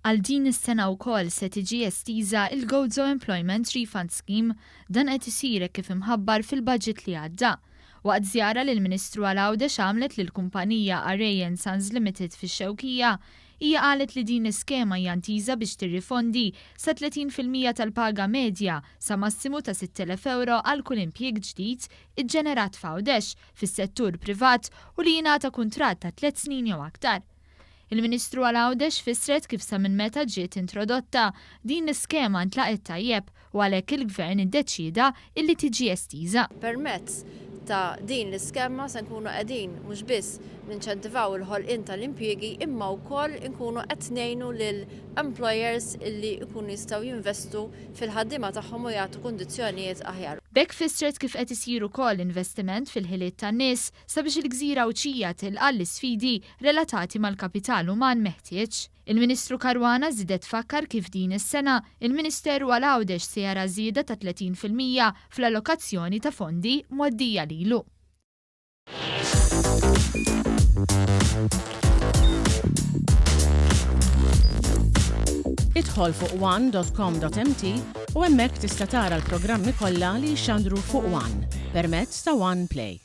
Għal din is-sena wkoll se tiġi estiża il-Gozo Employment Refund Scheme dan qed isir kif imħabbar fil-budget li għadda. Waqt żjara li l-Ministru Għawdex għamlet lill-kumpanija Array & Sons Limited fix-Xewkija, hija qalet li din iskema hija ntiża biex tirrifondi sa 30% tal-paga medja sa massimu ta' 6,000 euro għal kull impjieg ġdid iġġenerat f'Għawdex fis-settur privat u li jingħata kuntratt ta' 3 snin jew aktar. Il-Ministru Għawdex fissret kif sa minn meta ġiet introdotta din l-iskema ntlaqet tajjeb u għalhekk il-Gvern iddeċida illi tiġi estiża. Permezz ta' din l-iskema se nkunu qegħdin mhux biss ninċentivaw il-ħolqien tal-impjiegi imma wkoll inkunu qed ngħinu lil employers illi jkunu jistgħu jinvestu fil-ħaddiema tagħhom u jagħtu kundizzjonijiet aħjar. Bekk fissret kif qed isir ukoll investiment fil-ħiliet tan-nies sabiex il-Gżira Awċija tilqa' l-isfidi relatati mal-kapital uman meħtieġ. Il-Ministru Karwana żidet fakkar kif din is-sena il-Ministeru Għawdex se jara żieda ta' 30% fl-allokazzjoni ta' fondi mgħoddija lilu. Idħol fuq one.com.mt u hemmhekk tista' tara l-programmi kollha li jxandru fuq One permezz ta' One Play.